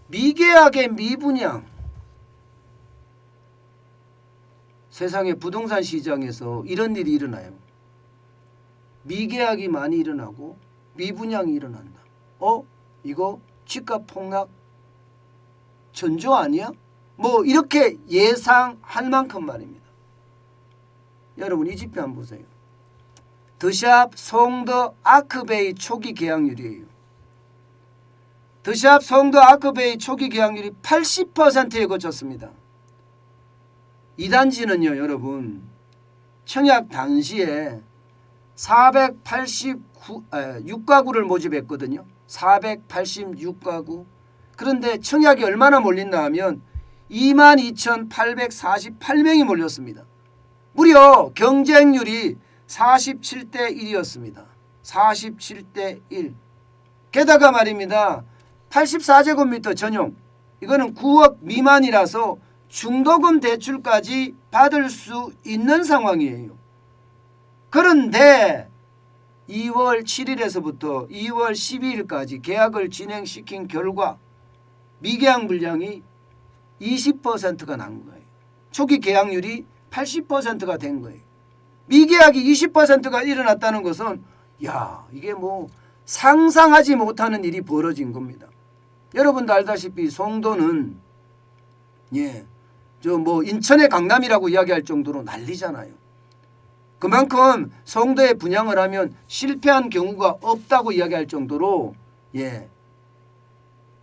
미계약의 미분양. 세상에 부동산 시장에서 이런 일이 일어나요. 미계약이 많이 일어나고 미분양이 일어난다. 이거 집값 폭락 전조 아니야? 뭐 이렇게 예상할 만큼 말입니다. 여러분 이 지표 한번 보세요. 더샵 송도 아크베이 초기 계약률이에요. 더샵 송도 아크베이 초기 계약률이 80%에 거쳤습니다. 이 단지는요, 여러분, 청약 당시에 486가구를 모집했거든요. 486가구. 그런데 청약이 얼마나 몰린다 하면 22,848명이 몰렸습니다. 무려 경쟁률이 47대 1이었습니다. 47대 1. 게다가 말입니다. 84제곱미터 전용. 이거는 9억 미만이라서 중도금 대출까지 받을 수 있는 상황이에요. 그런데 2월 7일에서부터 2월 12일까지 계약을 진행시킨 결과 미계약 물량이 20%가 난 거예요. 초기 계약률이 80%가 된 거예요. 미계약이 20%가 일어났다는 것은 이게 뭐 상상하지 못하는 일이 벌어진 겁니다. 여러분도 알다시피 송도는 인천의 강남이라고 이야기할 정도로 난리잖아요. 그만큼 송도에 분양을 하면 실패한 경우가 없다고 이야기할 정도로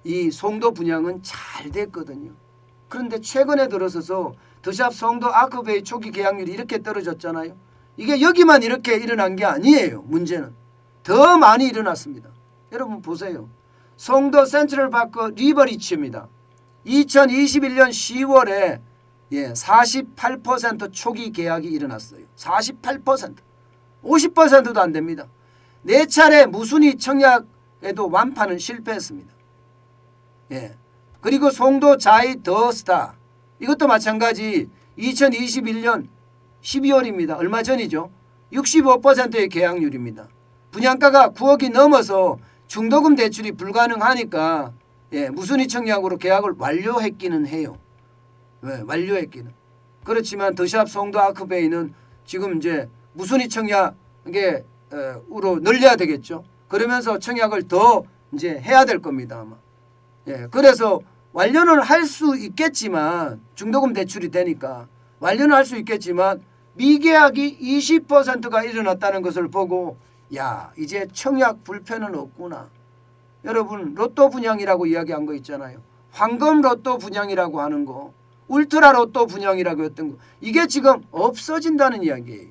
이 송도 분양은 잘 됐거든요. 그런데 최근에 들어서서 더샵 송도 아크베이 초기 계약률이 이렇게 떨어졌잖아요. 이게 여기만 이렇게 일어난 게 아니에요. 문제는 더 많이 일어났습니다. 여러분 보세요. 송도 센트럴파크 리버리치입니다. 2021년 10월에 48% 초기 계약이 일어났어요. 48%. 50%도 안 됩니다. 4차례 무순위 청약에도 완판은 실패했습니다. 그리고 송도 자이 더 스타. 이것도 마찬가지 2021년 12월입니다. 얼마 전이죠. 65%의 계약률입니다. 분양가가 9억이 넘어서 중도금 대출이 불가능하니까 무순위 청약으로 계약을 완료했기는 해요. 완료했기는. 그렇지만 더샵 송도 아크베이는 지금 이제 무순위 청약으로 늘려야 되겠죠. 그러면서 청약을 더 이제 해야 될 겁니다. 아마. 그래서 완료는 할 수 있겠지만 중도금 대출이 되니까 완료는 할 수 있겠지만 미계약이 20%가 일어났다는 것을 보고 이제 청약 불편은 없구나. 여러분 로또 분양이라고 이야기한 거 있잖아요. 황금 로또 분양이라고 하는 거, 울트라 로또 분양이라고 했던 거, 이게 지금 없어진다는 이야기예요.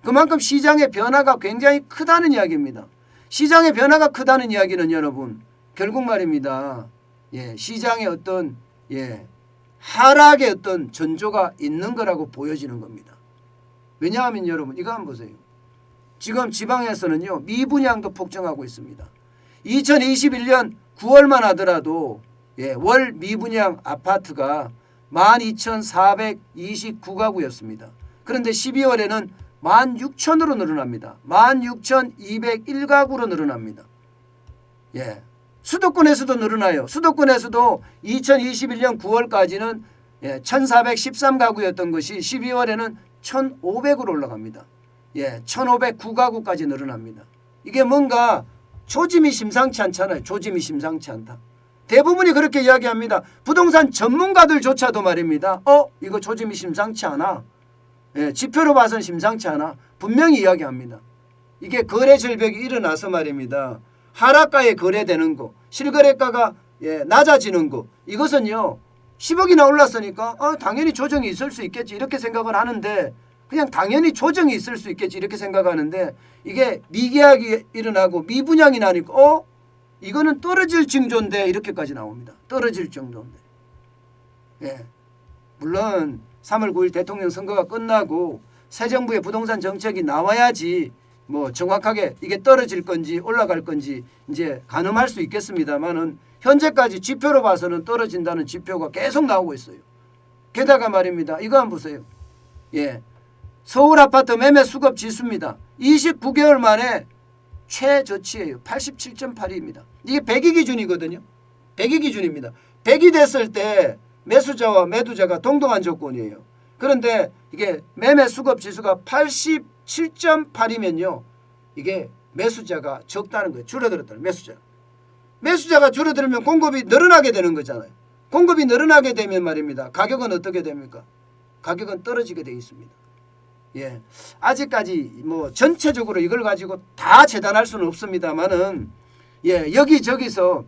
그만큼 시장의 변화가 굉장히 크다는 이야기입니다. 시장의 변화가 크다는 이야기는 여러분 결국 말입니다. 시장의 어떤 하락의 어떤 전조가 있는 거라고 보여지는 겁니다. 왜냐하면 여러분 이거 한번 보세요. 지금 지방에서는요 미분양도 폭증하고 있습니다. 2021년 9월만 하더라도 월 미분양 아파트가 12,429가구였습니다. 그런데 12월에는 16,000으로 늘어납니다. 16,201가구로 늘어납니다. 수도권에서도 늘어나요. 수도권에서도 2021년 9월까지는 1,413가구였던 것이 12월에는 1,500으로 올라갑니다. 1,509가구까지 늘어납니다. 이게 뭔가 조짐이 심상치 않잖아요. 조짐이 심상치 않다. 대부분이 그렇게 이야기합니다. 부동산 전문가들조차도 말입니다. 이거 조짐이 심상치 않아. 지표로 봐서는 심상치 않아. 분명히 이야기합니다. 이게 거래 절벽이 일어나서 말입니다. 하락가에 거래되는 거, 실거래가가 낮아지는 거, 이것은요 10억이나 올랐으니까 당연히 조정이 있을 수 있겠지 이렇게 생각을 하는데, 그냥 당연히 조정이 있을 수 있겠지 이렇게 생각하는데, 이게 미계약이 일어나고 미분양이 나니까 이거는 떨어질 징조인데 이렇게까지 나옵니다. 떨어질 정도인데. 물론 3월 9일 대통령 선거가 끝나고 새 정부의 부동산 정책이 나와야지 뭐 정확하게 이게 떨어질 건지 올라갈 건지 이제 가늠할 수 있겠습니다만은 현재까지 지표로 봐서는 떨어진다는 지표가 계속 나오고 있어요. 게다가 말입니다. 이거 한번 보세요. 서울 아파트 매매 수급 지수입니다. 29개월 만에 최저치예요. 87.8입니다. 이게 100위 기준이거든요. 100위 기준입니다. 100이 됐을 때 매수자와 매도자가 동등한 조건이에요. 그런데 이게 매매 수급 지수가 87.8이면요. 이게 매수자가 적다는 거예요. 줄어들었다는 매수자. 매수자가 줄어들면 공급이 늘어나게 되는 거잖아요. 공급이 늘어나게 되면 말입니다. 가격은 어떻게 됩니까? 가격은 떨어지게 되어 있습니다. 예, 아직까지 뭐 전체적으로 이걸 가지고 다 재단할 수는 없습니다만은 예, 여기저기서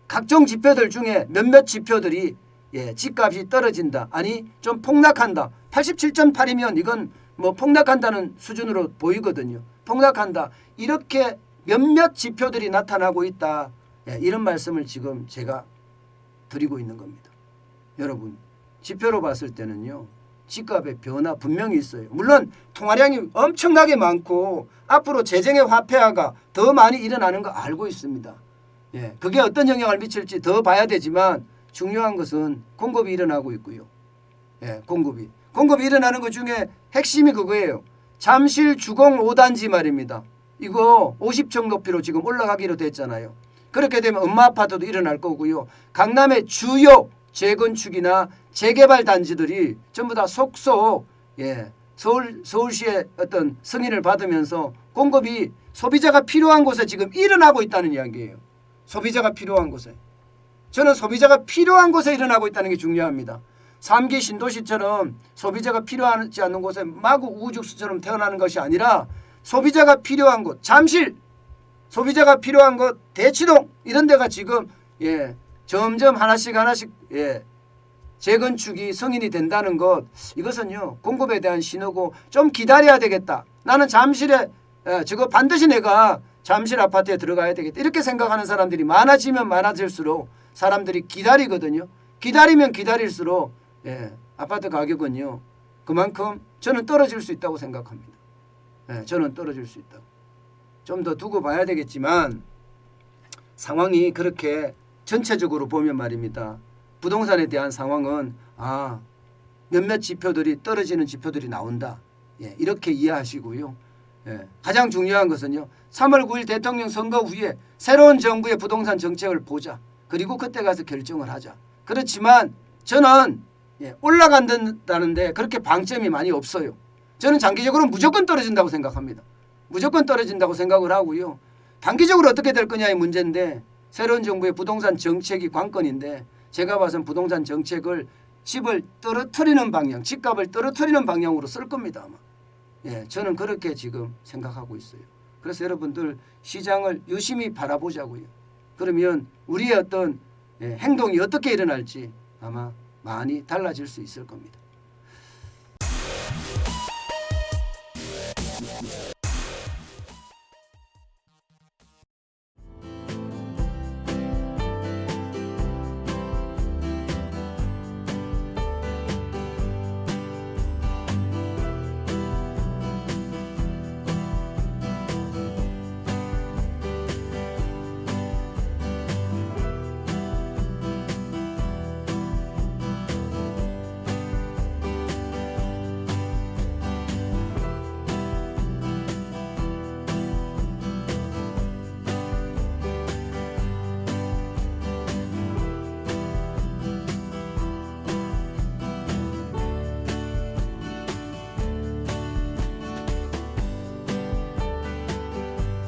각종 지표들 중에 몇몇 지표들이 예, 집값이 떨어진다. 아니 좀 폭락한다. 87.8이면 이건 뭐 폭락한다는 수준으로 보이거든요. 폭락한다. 이렇게 몇몇 지표들이 나타나고 있다. 예, 이런 말씀을 지금 제가 드리고 있는 겁니다. 여러분 지표로 봤을 때는요. 집값의 변화 분명히 있어요. 물론 통화량이 엄청나게 많고 앞으로 재정의 화폐화가 더 많이 일어나는 거 알고 있습니다. 예, 그게 어떤 영향을 미칠지 더 봐야 되지만 중요한 것은 공급이 일어나고 있고요. 예, 공급이 일어나는 것 중에 핵심이 그거예요. 잠실 주공 5단지 말입니다. 이거 50층 높이로 지금 올라가기로 됐잖아요. 그렇게 되면 음마 아파트도 일어날 거고요. 강남의 주요 재건축이나 재개발 단지들이 전부 다 속속 예, 서울시의 어떤 승인을 받으면서 공급이 소비자가 필요한 곳에 지금 일어나고 있다는 이야기예요. 소비자가 필요한 곳에. 저는 소비자가 필요한 곳에 일어나고 있다는 게 중요합니다. 3기 신도시처럼 소비자가 필요하지 않는 곳에 마구 우후죽순처럼 태어나는 것이 아니라 소비자가 필요한 곳, 잠실, 소비자가 필요한 곳, 대치동 이런 데가 지금 예, 점점 하나씩 예, 재건축이 승인이 된다는 것 이것은요 공급에 대한 신호고 좀 기다려야 되겠다. 나는 잠실에 저거 반드시 내가 잠실 아파트에 들어가야 되겠다. 이렇게 생각하는 사람들이 많아지면 많아질수록 사람들이 기다리거든요. 기다리면 기다릴수록 예, 아파트 가격은요 그만큼 저는 떨어질 수 있다고 생각합니다. 예, 저는 떨어질 수 있다고. 좀 더 두고 봐야 되겠지만 상황이 그렇게 전체적으로 보면 말입니다. 부동산에 대한 상황은 몇몇 지표들이 떨어지는 지표들이 나온다. 예, 이렇게 이해하시고요. 예, 가장 중요한 것은요. 3월 9일 대통령 선거 후에 새로운 정부의 부동산 정책을 보자. 그리고 그때 가서 결정을 하자. 그렇지만 저는 예, 올라간다는데 그렇게 방점이 많이 없어요. 저는 장기적으로 무조건 떨어진다고 생각합니다. 무조건 떨어진다고 생각을 하고요. 단기적으로 어떻게 될 거냐의 문제인데 새로운 정부의 부동산 정책이 관건인데 제가 봐서는 부동산 정책을 집을 떨어뜨리는 방향, 집값을 떨어뜨리는 방향으로 쓸 겁니다. 아마. 예, 저는 그렇게 지금 생각하고 있어요. 그래서 여러분들 시장을 유심히 바라보자고요. 그러면 우리의 어떤 행동이 어떻게 일어날지 아마 많이 달라질 수 있을 겁니다.